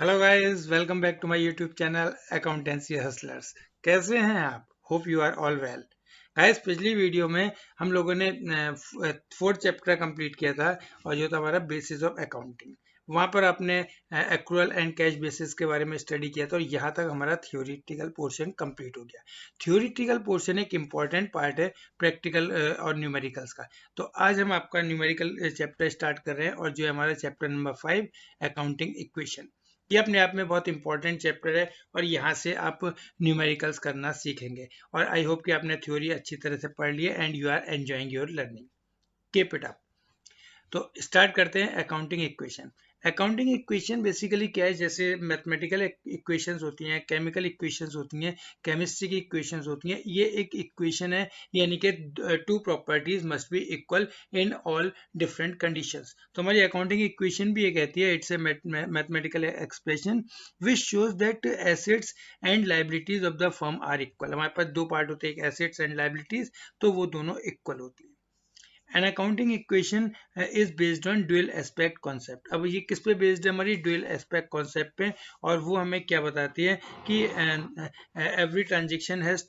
Hello guys, welcome back to my YouTube channel accountancy hustlers. कैसे हैं आप? Hope you are all well. Guys, पिछली video में हम लोगों ने फोर्थ चैप्टर कंप्लीट किया था और जो था हमारा बेसिस ऑफ अकाउंटिंग। वहां पर आपने एक्रूअल एंड कैश बेसिस के बारे में स्टडी किया था और यहाँ तक हमारा थियोरिटिकल पोर्शन कंप्लीट हो गया। थियोरिटिकल पोर्शन एक इम्पॉर्टेंट पार्ट है प्रैक्टिकल और न्यूमेरिकल्स का। तो आज हम आपका न्यूमेरिकल चैप्टर स्टार्ट कर रहे हैं और जो है हमारा चैप्टर नंबर 5 अकाउंटिंग इक्वेशन। ये अपने आप में बहुत इंपॉर्टेंट चैप्टर है और यहाँ से आप न्यूमेरिकल्स करना सीखेंगे। और आई होप कि आपने थ्योरी अच्छी तरह से पढ़ ली है and you are enjoying your learning. Keep it up. तो स्टार्ट करते हैं accounting equation. Accounting equation basically क्या है? जैसे मैथमेटिकल इक्वेशंस होती हैं, केमिकल इक्वेशंस होती हैं, केमिस्ट्री की इक्वेशंस होती हैं। ये एक इक्वेशन है, यानी कि two properties must be equal in all different conditions. तो हमारी अकाउंटिंग इक्वेशन भी ये कहती है, it's a mathematical expression which shows that assets and liabilities of the firm are equal. हमारे पास दो पार्ट होते हैं, एसेट्स एंड लाइबिलिटीज, तो वो दोनों इक्वल होती है। An accounting equation is based on dual aspect concept. अब ये किस पे बेस्ड है? हमारी ड्यूअल एस्पेक्ट कॉन्सेप्ट पे। और वो हमें क्या बताती है कि every transaction has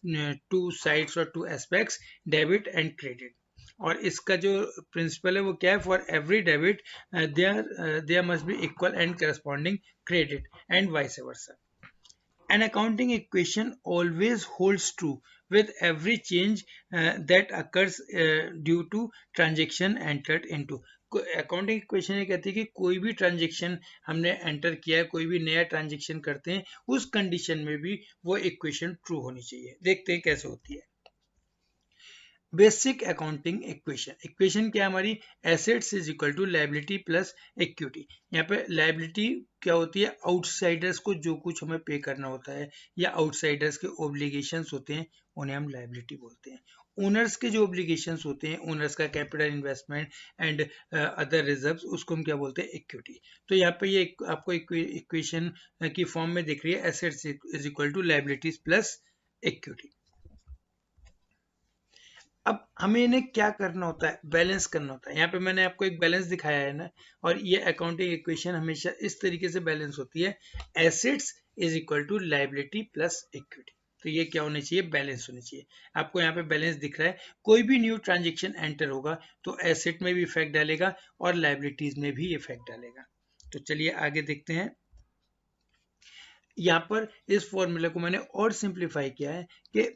two sides और two aspects, debit and credit. और इसका जो प्रिंसिपल है वो क्या है? For every debit there must be equal and corresponding credit and vice versa. An accounting equation always holds true with every change that occurs due to transaction entered into. Accounting equation ये कहती है कि कोई भी transaction हमने enter किया है, कोई भी नया ट्रांजेक्शन करते हैं, उस कंडीशन में भी वो इक्वेशन ट्रू होनी चाहिए। देखते हैं कैसे होती है। Basic accounting equation. इक्वेशन क्या है हमारी? Assets is equal to liability plus equity. यहाँ पे लायबिलिटी क्या होती है? आउटसाइडर्स को जो कुछ हमें पे करना होता है या आउटसाइडर्स के ओब्लिगेशंस होते हैं, उन्हें हम लायबिलिटी बोलते हैं। ओनर्स के जो ओब्लिगेशंस होते हैं, ओनर्स का capital investment and other reserves, उसको हम क्या बोलते हैं? इक्विटी। तो यहाँ पे ये आपको इक्वेशन की फॉर्म में दिख रही है, assets is equal to liabilities plus equity. अब हमें इन्हें क्या करना होता है? बैलेंस करना होता है। यहाँ पे मैंने आपको एक बैलेंस दिखाया है ना, और ये अकाउंटिंग इक्वेशन हमेशा इस तरीके से बैलेंस होती है, assets is equal to liability plus equity. तो ये क्या होनी चाहिए? बैलेंस होनी चाहिए। आपको यहाँ पे बैलेंस दिख रहा है। कोई भी न्यू ट्रांजेक्शन एंटर होगा तो एसेट में भी इफेक्ट डालेगा और लायबिलिटीज में भी इफेक्ट डालेगा। तो चलिए आगे देखते हैं। यहाँ पर इस फॉर्मूला को मैंने और सिंप्लीफाई किया है कि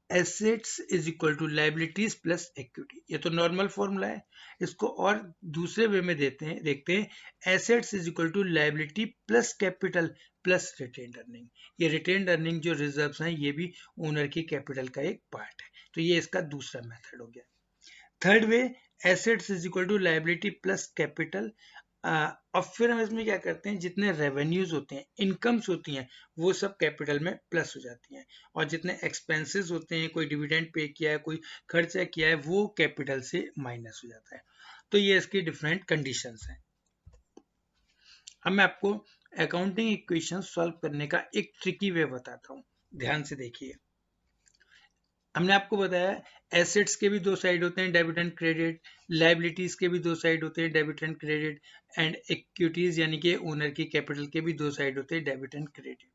assets is equal to liabilities plus equity. ये तो नॉर्मल फॉर्मूला है। इसको और दूसरे वे में देखते हैं। Assets is equal to liability plus capital plus retained earning. ये रिटेन्ड अर्निंग जो रिजर्व्स हैं, ये भी ओनर की कैपिटल का एक पार्ट है। तो ये इसका दूसरा मेथड हो गया। Third way, assets is equal to liability plus capital. अब फिर हम इसमें क्या करते हैं? जितने रेवेन्यूज होते हैं, इनकम्स होती हैं, वो सब कैपिटल में प्लस हो जाती हैं। और जितने एक्सपेंसेस होते हैं, कोई डिविडेंड पे किया है, कोई खर्चा किया है, वो कैपिटल से माइनस हो जाता है। तो ये इसकी डिफरेंट कंडीशंस हैं। अब मैं आपको अकाउंटिंग इक्वेशन सॉल्व करने का एक ट्रिकी वे बताता हूँ। ध्यान से देखिए। हमने आपको बताया एसेट्स के भी दो साइड होते हैं, डेबिट एंड क्रेडिट। लाइबिलिटीज के भी दो साइड होते हैं, debit and credit. And equities यानी कि ओनर की कैपिटल के भी दो साइड होते हैं, डेबिट एंड क्रेडिट।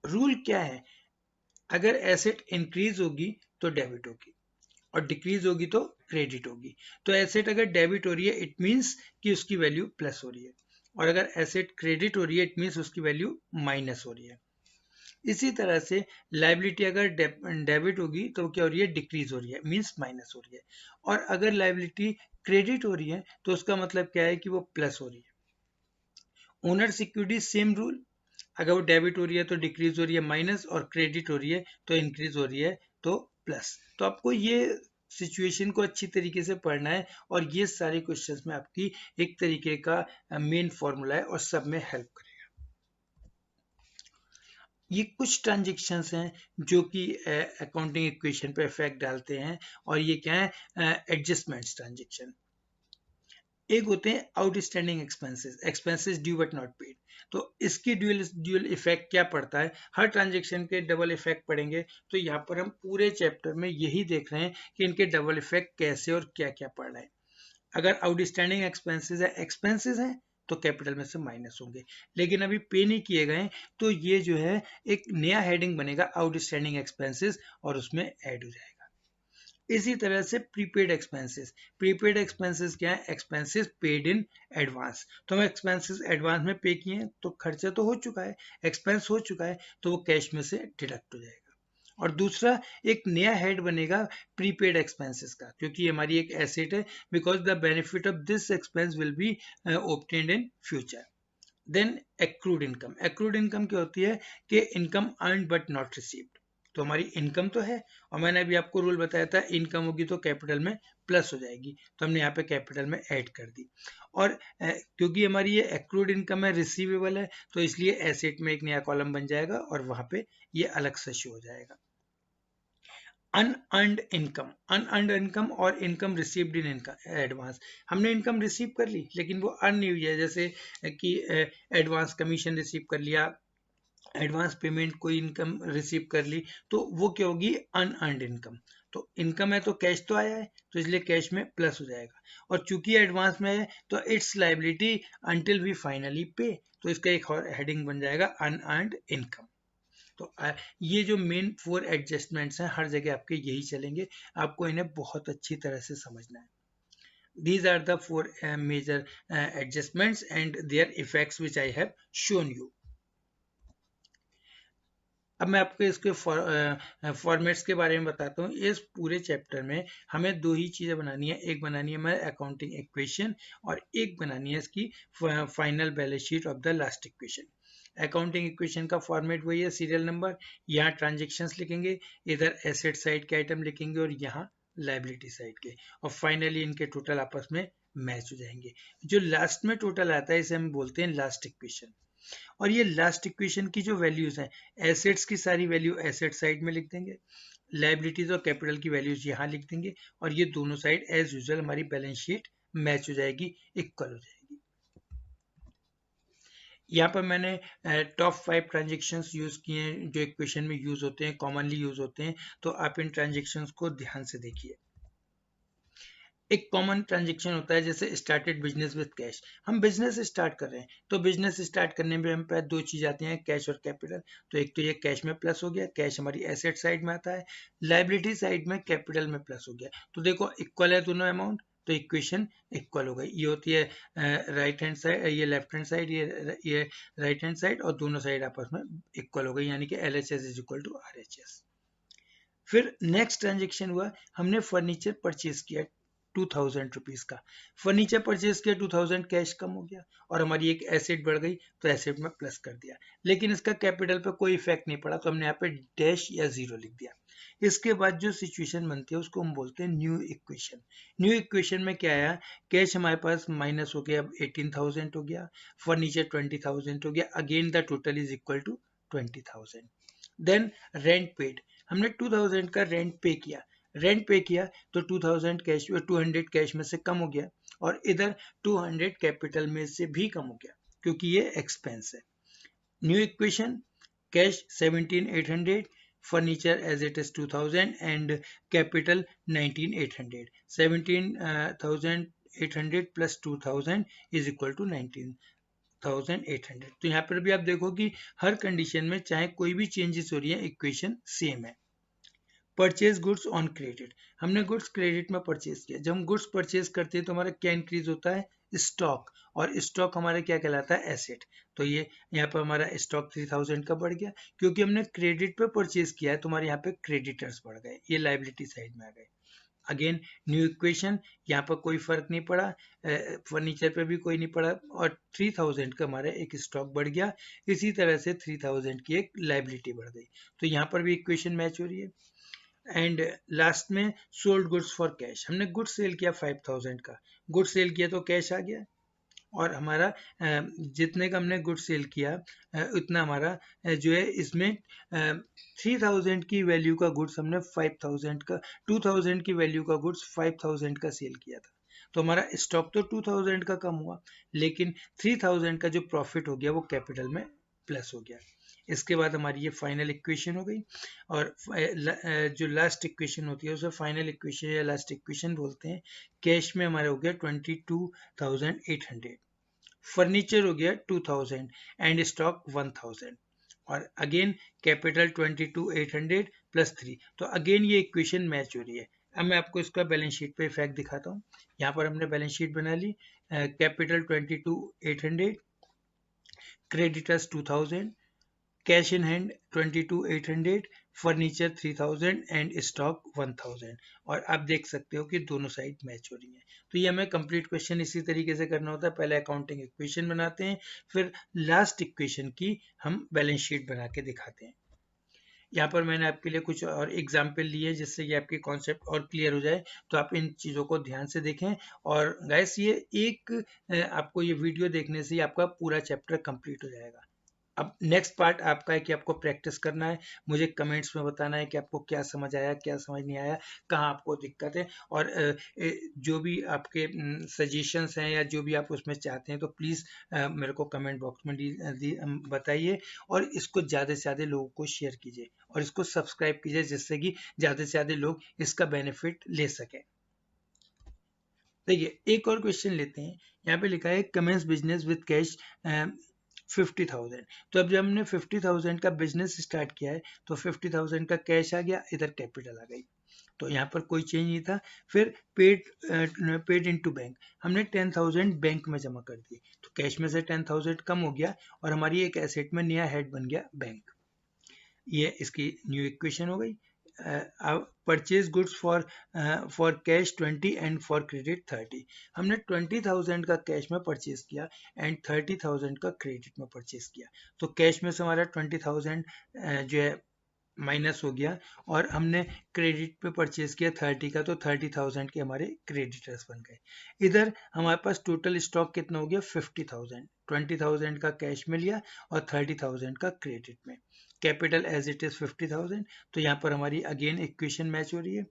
रूल क्या है? अगर एसेट इंक्रीज होगी तो डेबिट होगी और डिक्रीज होगी तो क्रेडिट होगी। तो एसेट अगर डेबिट हो रही है, इट मीन्स कि उसकी वैल्यू प्लस हो रही है। और अगर एसेट क्रेडिट हो रही है, इट मीन्स उसकी वैल्यू माइनस हो रही है। इसी तरह से लाइबिलिटी अगर डेबिट होगी तो क्या हो रही है? डिक्रीज हो रही है, मींस माइनस हो रही है। और अगर लाइबिलिटी क्रेडिट हो रही है तो उसका मतलब क्या है? कि वो प्लस हो रही है। Owners equity same rule. अगर वो डेबिट हो रही है तो डिक्रीज हो रही है माइनस, और क्रेडिट हो रही है तो इंक्रीज हो रही है तो प्लस। तो आपको ये सिचुएशन को अच्छी तरीके से पढ़ना है और ये सारे क्वेश्चंस में आपकी एक तरीके का मेन फॉर्मूला है और सब में हेल्प करेगा। ये कुछ ट्रांजेक्शन्स हैं जो कि अकाउंटिंग इक्वेशन पे इफेक्ट डालते हैं। और ये क्या है? Adjustments transaction. एक होते हैं outstanding expenses, expenses due but not paid. तो इसकी ड्यूअल इफेक्ट क्या पड़ता है? हर ट्रांजेक्शन के डबल इफेक्ट पड़ेंगे। तो यहाँ पर हम पूरे चैप्टर में यही देख रहे हैं कि इनके डबल इफेक्ट कैसे और क्या क्या पड़ रहा है। अगर आउटस्टैंडिंग एक्सपेंसेस है तो कैपिटल में से माइनस होंगे, लेकिन अभी पे नहीं किए गए तो ये जो है एक नया हेडिंग बनेगा आउटस्टैंडिंग एक्सपेंसेस और उसमें ऐड हो जाएगा। इसी तरह से प्रीपेड एक्सपेंसेस, प्रीपेड एक्सपेंसेस क्या है, एक्सपेंसेस पेड इन एडवांस। तो हम एक्सपेंसेस एडवांस में पे किए हैं तो खर्चा तो हो चुका है, एक्सपेंस हो चुका है, तो वो कैश में से डिडक्ट हो जाएगा। और दूसरा एक नया हेड बनेगा प्रीपेड एक्सपेंसेस का, क्योंकि हमारी एक एसेट है, because the benefit of this expense will be obtained in future. Then accrued income, accrued income क्या होती है कि income earn but not received. तो हमारी इनकम तो है, और मैंने अभी आपको रूल बताया था इनकम होगी तो कैपिटल में प्लस हो जाएगी, तो हमने यहाँ पे कैपिटल में ऐड कर दी। और क्योंकि हमारी ये एक्रूड इनकम है, रिसीवेबल है, तो इसलिए एसेट में एक नया कॉलम बन जाएगा और वहां पे ये अलग से शो हो जाएगा। अनअर्न्ड इनकम, अनअर्न्ड इनकम और income received in income advance. हमने इनकम रिसीव कर ली लेकिन वो अर्न नहीं हुई है, जैसे कि एडवांस कमीशन रिसीव कर लिया, एडवांस पेमेंट कोई इनकम रिसीव कर ली, तो वो क्या होगी, अनअर्न्ड इनकम। तो इनकम है तो कैश तो आया है, तो इसलिए कैश में प्लस हो जाएगा। और चूंकि एडवांस में है तो it's liability until we finally pay, तो इसका एक और हेडिंग बन जाएगा अनअर्न्ड इनकम। तो ये जो मेन 4 एडजस्टमेंट्स हैं हर जगह आपके यही चलेंगे, आपको इन्हें बहुत अच्छी तरह से समझना है। These are the 4 major adjustments and their effects which I have shown you. अब मैं आपको इसके फॉर्मेट्स के बारे में बताता हूँ। इस पूरे चैप्टर में हमें दो ही चीज़ें बनानी है, एक बनानी है हमारे अकाउंटिंग इक्वेशन और एक बनानी है इसकी final balance sheet of the last equation. Accounting equation का फॉर्मेट वही है, सीरियल नंबर, यहाँ ट्रांजेक्शन्स लिखेंगे, इधर एसेट साइड के आइटम लिखेंगे और यहाँ लाइबिलिटी साइड के, और फाइनली इनके टोटल आपस में मैच हो जाएंगे। जो लास्ट में टोटल आता है इसे हम बोलते हैं लास्ट इक्वेशन। और ये लास्ट इक्वेशन की जो वैल्यूज हैं, एसेट्स की सारी वैल्यू एसेट साइड में लिख देंगे, लाइबिलिटीज और कैपिटल की वैल्यूज यहाँ लिख देंगे, और ये दोनों साइड एज यूजुअल हमारी बैलेंस शीट मैच हो जाएगी, इक्वल हो जाएगी। यहाँ पर मैंने टॉप 5 ट्रांजेक्शन्स यूज किए हैं जो इक्वेशन में यूज होते हैं, कॉमनली यूज होते हैं, तो आप इन ट्रांजेक्शन्स को ध्यान से देखिए। एक कॉमन ट्रांजेक्शन होता है जैसे स्टार्टेड बिजनेस विद कैश, हम बिजनेस स्टार्ट कर रहे हैं, तो बिजनेस स्टार्ट करने में हम पे दो चीज आती हैं, कैश और कैपिटल। तो एक तो ये कैश में प्लस हो गया, कैश हमारी एसेट साइड में आता है, लाइबिलिटी साइड में कैपिटल में प्लस हो गया। तो देखो इक्वल है दोनों अमाउंट, तो इक्वेशन इक्वल हो गई। ये होती है राइट हैंड साइड, ये लेफ्ट हैंड साइड, ये राइट हैंड साइड, और दोनों साइड आपस में इक्वल हो गई, यानी कि LHS is equal to RHS। फिर नेक्स्ट ट्रांजेक्शन हुआ, हमने फर्नीचर परचेज किया 2000 रुपीज का, फर्नीचर परचेज किया 2000, कैश कम हो गया और हमारी एक एसेट बढ़ गई, तो एसेट में प्लस कर दिया, लेकिन इसका कैपिटल पे कोई इफेक्ट नहीं पड़ा, तो हमने यहाँ पे डैश या जीरो लिख दिया। इसके बाद जो सिचुएशन बनती है उसको हम बोलते हैं न्यू इक्वेशन। न्यू इक्वेशन में क्या आया, कैश हमारे पास माइनस हो गया, अब 18,000 हो गया, फर्नीचर 20,000 हो गया, again the total is equal to 20,000। Then rent paid, हमने 2000 का रेंट पे किया, रेंट पे किया तो 2000 कैश, 200 कैश में से कम हो गया, और इधर 200 कैपिटल में से भी कम हो गया क्योंकि ये एक्सपेंस है। New equation, cash 17,800, furniture as it is 2000 and capital 19,800, 17,800 plus 2000 is equal to 19,800। तो यहाँ पर भी आप देखो कि हर कंडीशन में चाहे कोई भी चेंजेस हो रही है, इक्वेशन सेम है। परचेज गुड्स ऑन क्रेडिट, हमने गुड्स क्रेडिट में परचेज किया, जब हम गुड्स परचेज करते हैं तो हमारा क्या इंक्रीज होता है, स्टॉक, और स्टॉक हमारा क्या कहलाता है, एसेट। तो ये यहाँ पर हमारा स्टॉक 3000 का बढ़ गया, क्योंकि हमने क्रेडिट पे परचेज किया है तो हमारे यहाँ पे क्रेडिटर्स बढ़ गए, ये लाइबिलिटी साइड में आ गए। अगेन न्यू इक्वेशन, यहाँ पर कोई फर्क नहीं पड़ा, फर्नीचर पे भी कोई नहीं पड़ा, और 3000 का हमारा एक स्टॉक बढ़ गया, इसी तरह से 3000 की एक लाइबिलिटी बढ़ गई, तो यहाँ पर भी इक्वेशन मैच हो रही है। एंड लास्ट में सोल्ड गुड्स फॉर कैश, हमने गुड्स सेल किया 5000 का, गुड्स सेल किया तो कैश आ गया, और हमारा जितने का हमने गुड्स सेल किया उतना हमारा जो है इसमें 3000 की वैल्यू का गुड्स हमने 5000 का, 2000 की वैल्यू का गुड्स 5000 का सेल किया था, तो हमारा स्टॉक तो 2000 का कम हुआ, लेकिन 3000 का जो प्रॉफिट हो गया वो कैपिटल में प्लस हो गया। इसके बाद हमारी ये फाइनल इक्वेशन हो गई, और जो लास्ट इक्वेशन होती है उसे फाइनल इक्वेशन या लास्ट इक्वेशन बोलते हैं। कैश में हमारा हो गया 22,800, फर्नीचर हो गया 2000 एंड स्टॉक 1000 और अगेन कैपिटल 22,800 प्लस 3। तो अगेन ये इक्वेशन मैच हो रही है। अब मैं आपको इसका बैलेंस शीट पे इफेक्ट दिखाता हूँ। यहाँ पर हमने बैलेंस शीट बना ली। Capital 22,800, creditors 2000, cash in hand 22,800, furniture 3000 and stock 1000। और आप देख सकते हो कि दोनों साइड मैच हो रही है। तो ये हमें कंप्लीट क्वेश्चन इसी तरीके से करना होता है। पहले अकाउंटिंग इक्वेशन बनाते हैं, फिर लास्ट इक्वेशन की हम बैलेंस शीट बना के दिखाते हैं। यहाँ पर मैंने आपके लिए कुछ और एग्जाम्पल लिए जिससे कि आपके कॉन्सेप्ट और क्लियर हो जाए, तो आप इन चीज़ों को ध्यान से देखें। और गाइस ये एक आपको ये वीडियो देखने से ही आपका पूरा चैप्टर कंप्लीट हो जाएगा। अब नेक्स्ट पार्ट आपका है कि आपको प्रैक्टिस करना है। मुझे कमेंट्स में बताना है कि आपको क्या समझ आया, क्या समझ नहीं आया, कहाँ आपको दिक्कत है। और जो भी आपके सजेशंस हैं या जो भी आप उसमें चाहते हैं तो प्लीज़ मेरे को कमेंट बॉक्स में बताइए। और इसको ज़्यादा से ज़्यादा लोगों को शेयर कीजिए और इसको सब्सक्राइब कीजिए, जिससे कि ज़्यादा से ज़्यादा लोग इसका बेनिफिट ले सकें। देखिए एक और क्वेश्चन लेते हैं। यहाँ पे लिखा है कमेंस बिजनेस विद कैश 50,000। तो अब जब हमने 50,000 का बिजनेस स्टार्ट किया है तो 50,000 का कैश आ गया, इधर कैपिटल आ गई, तो यहाँ पर कोई चेंज नहीं था। फिर पेड इनटू बैंक, हमने 10,000 बैंक में जमा कर दी, तो कैश में से 10,000 कम हो गया और हमारी एक एसेट में नया हेड बन गया बैंक। ये इसकी न्यू इक्वेशन हो गई। Purchase goods for cash 20 and for credit 30। हमने 20,000 का कैश में परचेज किया एंड 30,000 का क्रेडिट में परचेज किया। तो कैश में से हमारा 20,000 जो है माइनस हो गया और हमने क्रेडिट पे परचेज किया 30 का, तो 30,000 के हमारे क्रेडिटर्स बन गए। इधर हमारे पास टोटल स्टॉक कितना हो गया 50,000। 20,000 का कैश में लिया और 30,000 का क्रेडिट में। कैपिटल एज इट इज 50,000, तो यहाँ पर हमारी अगेन इक्वेशन मैच हो रही है।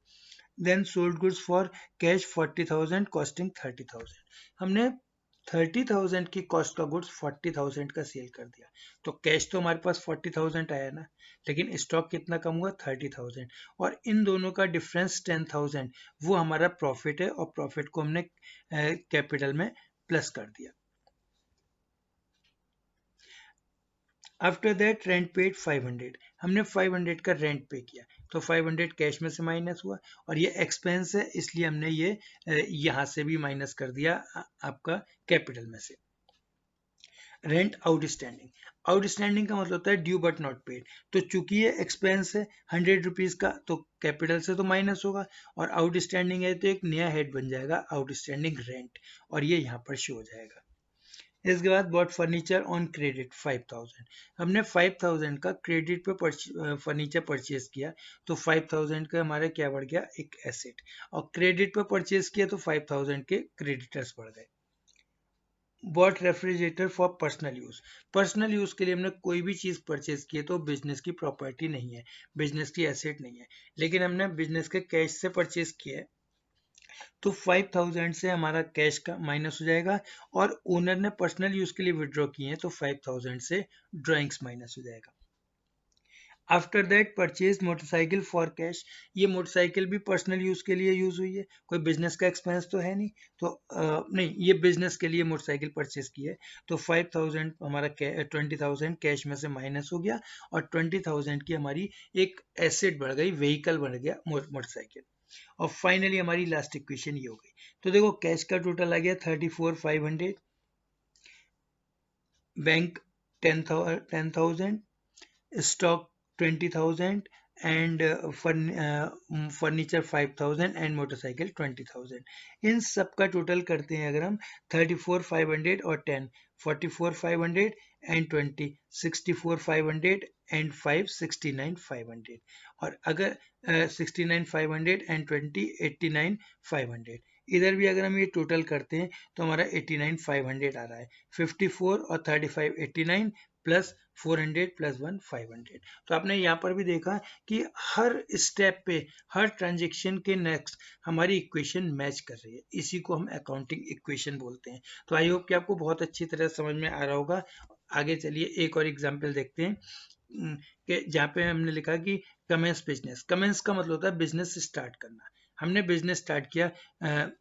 Then sold goods for cash 40,000 costing 30,000। हमने 30,000 की कॉस्ट का गुड्स 40,000 का सेल कर दिया, तो कैश तो हमारे पास 40,000 आया ना, लेकिन स्टॉक कितना कम हुआ 30,000। और इन दोनों का डिफरेंस 10,000 वो हमारा प्रॉफिट है और प्रॉफिट को हमने कैपिटल में प्लस कर दिया। आफ्टर दैट रेंट पेड 500, हमने 500 का रेंट पे किया, तो 500 कैश में से माइनस हुआ और ये एक्सपेंस है, इसलिए हमने ये यहाँ से भी माइनस कर दिया आपका कैपिटल में से। रेंट आउटस्टैंडिंग, आउटस्टैंडिंग का मतलब होता है ड्यू बट नॉट पेड। तो चूंकि ये एक्सपेंस है 100 रुपीज का, तो कैपिटल से तो माइनस होगा, और आउटस्टैंडिंग है तो एक नया हेड बन जाएगा आउटस्टैंडिंग रेंट, और ये यहाँ पर शो हो जाएगा। इसके बाद बॉट फर्नीचर ऑन क्रेडिट 5,000, हमने 5,000 का क्रेडिट पे फर्नीचर परचेज किया, तो 5,000 का हमारा क्या बढ़ गया एक एसेट, और क्रेडिट पे परचेज किया तो 5,000 के क्रेडिटर्स बढ़ गए। Bought refrigerator for personal use, personal use के लिए हमने कोई भी चीज परचेज की है तो बिजनेस की प्रॉपर्टी नहीं है, बिजनेस की एसेट नहीं है, लेकिन हमने बिजनेस के कैश से परचेज किया है, तो 5,000 से हमारा कैश का माइनस हो जाएगा, और ओनर ने पर्सनल यूज के लिए विड्रॉ किए हैं तो 5,000 से ड्राइंग्स माइनस हो जाएगा। After that purchase motorcycle for cash, ये मोटरसाइकिल भी पर्सनल यूज के लिए यूज हुई है, कोई बिजनेस का एक्सपेंस तो है नहीं, तो नहीं, ये बिजनेस के लिए मोटरसाइकिल परचेज की है, तो 5,000 हमारा 20,000 कैश में से माइनस हो गया और 20,000 की हमारी एक एसेट बढ़ गई, व्हीकल बढ़ गया मोटरसाइकिल। और फाइनली हमारी लास्ट इक्वेशन ये हो गई। तो देखो कैश का टोटल आ गया 34,500, bank 10,000, stock 20,000 and furniture 5,000 and motorcycle 20,000। इन सब का टोटल करते हैं अगर हम 34,500 और 10, 44,500 एंड 20, 64,500 एंड 5, 69,500। और अगर 69,500 एंड 20, 89,500। इधर भी अगर हम ये टोटल करते हैं तो हमारा 89,500 आ रहा है। 54 और 35 89 प्लस 400 प्लस 1 500। तो आपने यहाँ पर भी देखा कि हर स्टेप पे, हर ट्रांजेक्शन के नेक्स्ट हमारी इक्वेशन मैच कर रही है, इसी को हम अकाउंटिंग इक्वेशन बोलते हैं। तो आई होप कि आपको बहुत अच्छी तरह समझ में आ रहा होगा। आगे चलिए एक और एग्जाम्पल देखते हैं कि जहाँ पे हमने लिखा कि कमेंस बिजनेस, कमेंस का मतलब होता है बिजनेस स्टार्ट करना। हमने बिजनेस स्टार्ट किया,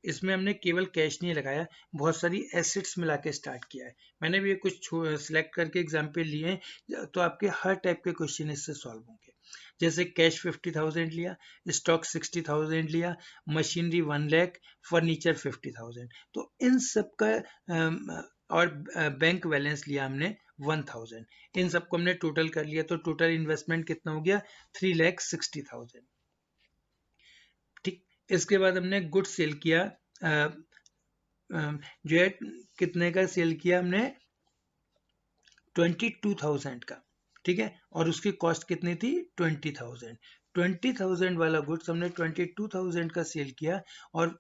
इसमें हमने केवल कैश नहीं लगाया, बहुत सारी एसेट्स मिला के स्टार्ट किया है। मैंने भी कुछ सिलेक्ट करके एग्जाम्पल लिए हैं, तो आपके हर टाइप के क्वेश्चन इससे सॉल्व होंगे। जैसे कैश 50,000 लिया, स्टॉक 60,000 लिया, मशीनरी 1 लाख, फर्नीचर 50,000, तो इन सब का और बैंक बैलेंस लिया हमने 1000, इन सबको हमने टोटल कर लिया, तो टोटल इन्वेस्टमेंट कितना हो गया 3,60,000। ठीक, इसके बाद हमने गुड सेल किया, जो है कितने का सेल किया हमने 22,000 का, ठीक है, और उसकी कॉस्ट कितनी थी 20,000। 20,000 वाला गुड्स हमने 22,000 का सेल किया, और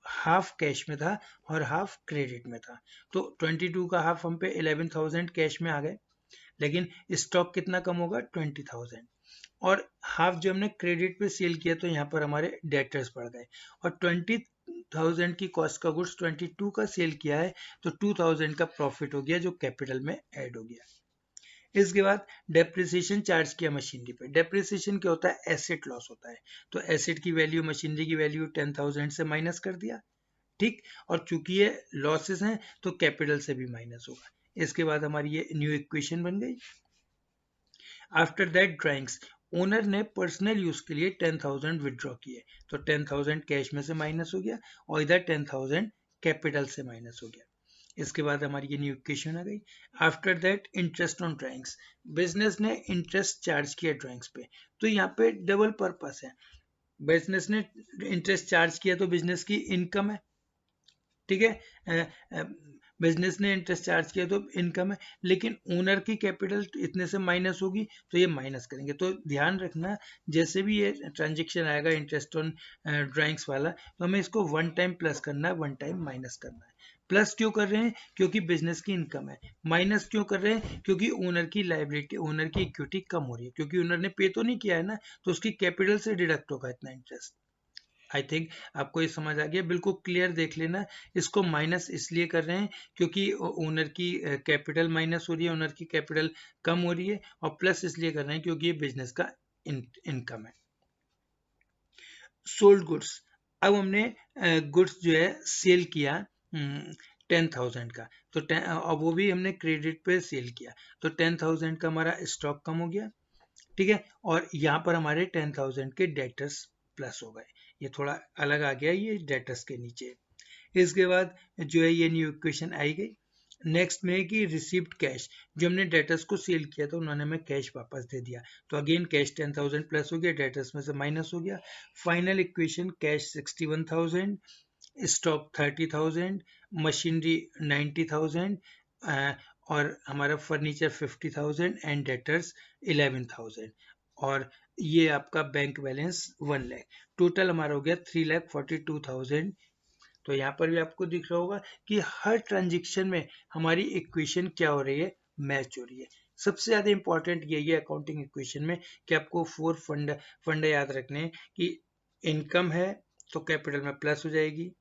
हाफ कैश में था और हाफ क्रेडिट में था, तो 22 का हाफ हम पे 11,000 कैश में आ गए, लेकिन स्टॉक कितना कम होगा 20,000, और हाफ जो हमने क्रेडिट पे सेल किया तो यहाँ पर हमारे डेटर्स बढ़ गए, और 20,000 की कॉस्ट का गुड्स 22 का सेल किया है, तो 2,000 का प्रॉफिट हो गया जो कैपिटल में ऐड हो गया। इसके बाद डेप्रिसिएशन चार्ज किया मशीनरी पे। डेप्रिसिएशन क्या होता है, एसेट लॉस होता है, तो एसेट की वैल्यू, मशीनरी की वैल्यू 10,000 से माइनस कर दिया, ठीक, और चूंकि ये लॉसेस हैं तो कैपिटल से भी माइनस होगा। इसके बाद हमारी ये न्यू इक्वेशन बन गई। आफ्टर दैट ड्राइंग्स, ओनर ने पर्सनल यूज के लिए 10,000 विदड्रॉ किए, तो 10,000 कैश में से माइनस हो गया, और इधर 10,000 कैपिटल से माइनस हो गया। इसके बाद हमारी ये न्यू इक्वेशन आ गई। After that interest on drawings, business ने इंटरेस्ट चार्ज किया ड्राइंग्स पे, तो यहाँ पे डबल पर्पस है, बिजनेस ने इंटरेस्ट चार्ज किया तो बिजनेस की इनकम है, ठीक है, बिजनेस ने इंटरेस्ट चार्ज किया तो इनकम है, लेकिन ओनर की कैपिटल इतने से माइनस होगी तो ये माइनस करेंगे, तो ध्यान रखना जैसे भी ये ट्रांजेक्शन आएगा इंटरेस्ट ऑन ड्राइंग्स वाला, तो हमें इसको वन टाइम प्लस करना है, वन टाइम माइनस करना है। प्लस क्यों कर रहे हैं, क्योंकि बिजनेस की इनकम है। माइनस क्यों कर रहे हैं, क्योंकि ओनर की लाइबिलिटी, ओनर की इक्विटी कम हो रही है, क्योंकि ओनर ने पे तो नहीं किया है ना, तो उसकी कैपिटल से डिडक्ट होगा इतना इंटरेस्ट। आई थिंक आपको ये समझ आ गया, बिल्कुल क्लियर देख लेना। इसको माइनस इसलिए कर रहे हैं क्योंकि ओनर की कैपिटल माइनस हो रही है, ओनर की कैपिटल कम हो रही है, और प्लस इसलिए कर रहे हैं क्योंकि ये बिजनेस का इनकम है। सोल्ड गुड्स, अब हमने गुड्स जो है सेल किया 10,000 का, तो अब वो भी हमने क्रेडिट पे सेल किया, तो 10,000 का हमारा स्टॉक कम हो गया, ठीक है, और यहाँ पर हमारे 10,000 के डेटर्स प्लस हो गए, ये थोड़ा अलग आ गया ये डेटर्स के नीचे। इसके बाद जो है ये न्यू इक्वेशन आई गई। नेक्स्ट में है कि रिसीव्ड कैश, जो हमने डेटर्स को सेल किया तो उन्होंने हमें कैश वापस दे दिया, तो अगेन कैश 10,000 प्लस हो गया, डेटर्स में से माइनस हो गया। Final equation, cash 61,000, stock 30,000, machinery 90,000, और हमारा फर्नीचर 50,000 एंड डेटर्स 11,000, और ये आपका बैंक बैलेंस 1 लाख, टोटल हमारा हो गया 3,42,000। तो यहाँ पर भी आपको दिख रहा होगा कि हर ट्रांजेक्शन में हमारी इक्वेशन क्या हो रही है, मैच हो रही है। सबसे ज्यादा इंपॉर्टेंट यही है अकाउंटिंग इक्वेशन में कि आपको 4 फंड याद रखने हैं कि इनकम है तो कैपिटल में प्लस हो जाएगी,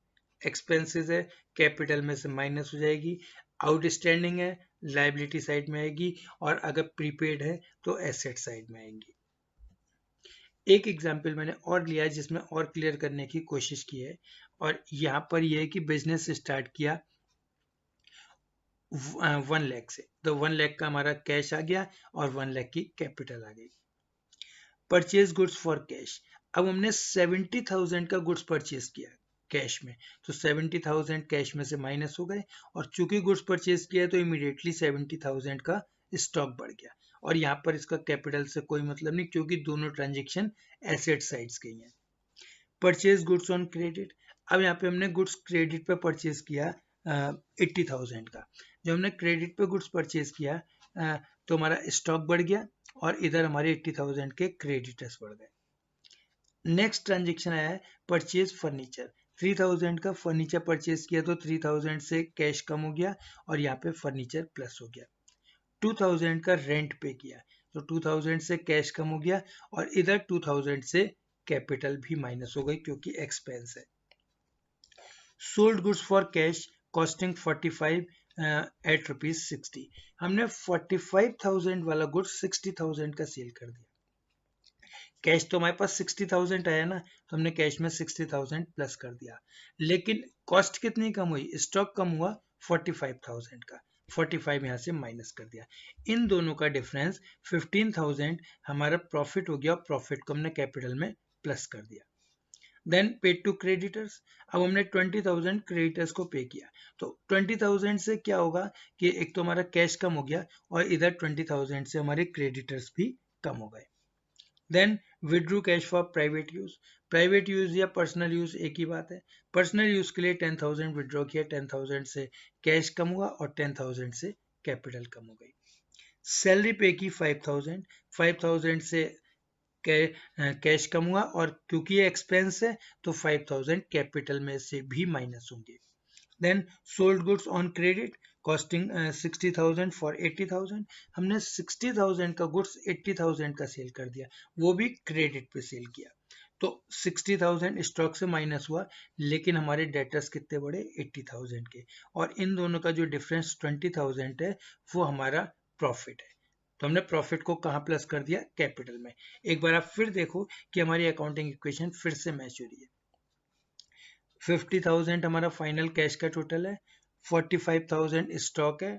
एक्सपेंसेस है कैपिटल में से माइनस हो जाएगी, आउटस्टैंडिंग है लाइबिलिटी साइड में आएगी, और अगर प्रीपेड है तो एसेट साइड में आएंगी। एक एग्जाम्पल मैंने और लिया है जिसमें और क्लियर करने की कोशिश की है, और यहाँ पर यह है कि बिजनेस स्टार्ट किया 1 लाख से, तो 1 लाख का हमारा कैश आ गया और 1 लाख की कैपिटल आ गई। परचेज गुड्स फॉर कैश, अब हमने 70,000 का गुड्स परचेज किया कैश में, तो 70,000 कैश में से माइनस हो गए, और चूंकि गुड्स परचेज किया है तो इमीडिएटली 70,000 का स्टॉक बढ़ गया, और यहाँ पर इसका कैपिटल से कोई मतलब नहीं क्योंकि दोनों ट्रांजेक्शन एसेट साइड्स के ही हैं। परचेज गुड्स ऑन क्रेडिट, अब यहाँ पे हमने गुड्स क्रेडिट पे परचेज किया 80,000 का, जब हमने क्रेडिट पे गुड्स परचेज किया तो हमारा स्टॉक बढ़ गया, और इधर हमारे 80,000 के क्रेडिटर्स बढ़ गए। नेक्स्ट ट्रांजेक्शन आया है परचेज फर्नीचर, 3,000 का फर्नीचर परचेज किया तो 3,000 से कैश कम हो गया, और यहाँ पे फर्नीचर प्लस हो गया। 2,000 का रेंट पे किया तो 2,000 से कैश कम हो गया, और इधर 2,000 से कैपिटल भी माइनस हो गई क्योंकि एक्सपेंस है। Sold goods for cash costing 45 at ₹60, हमने 45,000 वाला गुड्स 60,000 का सेल कर दिया, कैश तो हमारे पास 60,000 आया ना, तो हमने कैश में 60,000 प्लस कर दिया, लेकिन कॉस्ट कितनी कम हुई, स्टॉक कम हुआ 45,000 का, 45 यहाँ से माइनस कर दिया। इन दोनों का डिफरेंस 15,000 हमारा प्रॉफिट हो गया, और प्रॉफिट को हमने कैपिटल में प्लस कर दिया। देन पेड टू क्रेडिटर्स, अब हमने 20,000 क्रेडिटर्स को पे किया, तो 20,000 से क्या होगा कि एक तो हमारा कैश कम हो गया, और इधर 20,000 से हमारे क्रेडिटर्स भी कम हो गए। Then withdrew cash for private use या पर्सनल यूज एक ही बात है। पर्सनल यूज के लिए 10,000 विड्रॉ किया, 10,000 से कैश कम हुआ और 10,000 से कैपिटल कम हो गई। सैलरी पे की 5,000, 5,000 से कैश कम हुआ, और क्योंकि ये एक्सपेंस है तो 5,000 कैपिटल में से भी माइनस होंगे। Then sold goods on credit costing 60,000 for 80,000, हमने 60,000 का गुड्स 80,000 का सेल कर दिया, वो भी क्रेडिट पे सेल किया, तो 60,000 स्टॉक से माइनस हुआ, लेकिन हमारे डेटर्स कितने बढ़े 80,000 के, और इन दोनों का जो डिफरेंस 20,000 है वो हमारा प्रॉफिट है। तो हमने प्रॉफिट को कहाँ प्लस कर दिया, कैपिटल में। एक बार आप फिर देखो कि हमारी अकाउंटिंग इक्वेशन फिर से मैच हो रही है। 50,000 हमारा फाइनल कैश का टोटल है, 45,000 स्टॉक है,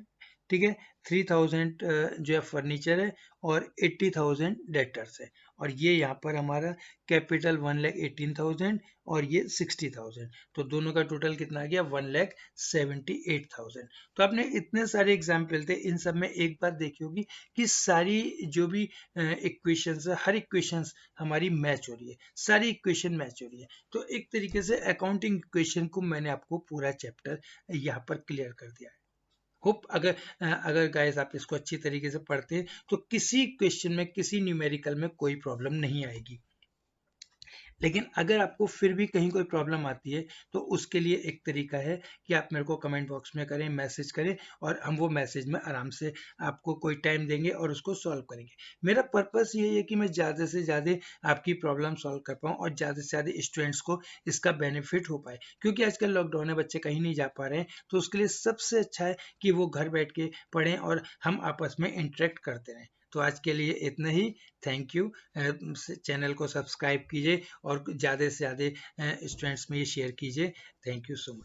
ठीक है, 3,000 जो है फर्नीचर है, और 80,000 डेटर्स है, और ये यहाँ पर हमारा कैपिटल 1,18,000 और ये 60,000, तो दोनों का टोटल कितना आ गया 1,78,000। तो आपने इतने सारे एग्जाम्पल थे, इन सब में एक बात देखी होगी कि सारी जो भी इक्वेशंस है, हर इक्वेशंस हमारी मैच हो रही है, सारी इक्वेशन मैच हो रही है। तो एक तरीके से अकाउंटिंग इक्वेशन को मैंने आपको पूरा चैप्टर यहाँ पर क्लियर कर दिया है। होप अगर गाइस आप इसको अच्छी तरीके से पढ़ते हैं तो किसी क्वेश्चन में, किसी न्यूमेरिकल में कोई प्रॉब्लम नहीं आएगी। लेकिन अगर आपको फिर भी कहीं कोई प्रॉब्लम आती है तो उसके लिए एक तरीका है कि आप मेरे को कमेंट बॉक्स में करें, मैसेज करें, और हम वो मैसेज में आराम से आपको कोई टाइम देंगे और उसको सॉल्व करेंगे। मेरा पर्पस ये है कि मैं ज़्यादा से ज़्यादा आपकी प्रॉब्लम सॉल्व कर पाऊँ और ज़्यादा से ज़्यादा स्टूडेंट्स को इसका बेनिफिट हो पाए, क्योंकि आजकल लॉकडाउन है, बच्चे कहीं नहीं जा पा रहे हैं, तो उसके लिए सबसे अच्छा है कि वो घर बैठ के पढ़ें और हम आपस में इंटरेक्ट करते रहें। तो आज के लिए इतना ही। Thank you. चैनल को सब्सक्राइब कीजिए और ज़्यादा से ज़्यादा स्टूडेंट्स में ये शेयर कीजिए। Thank you so much.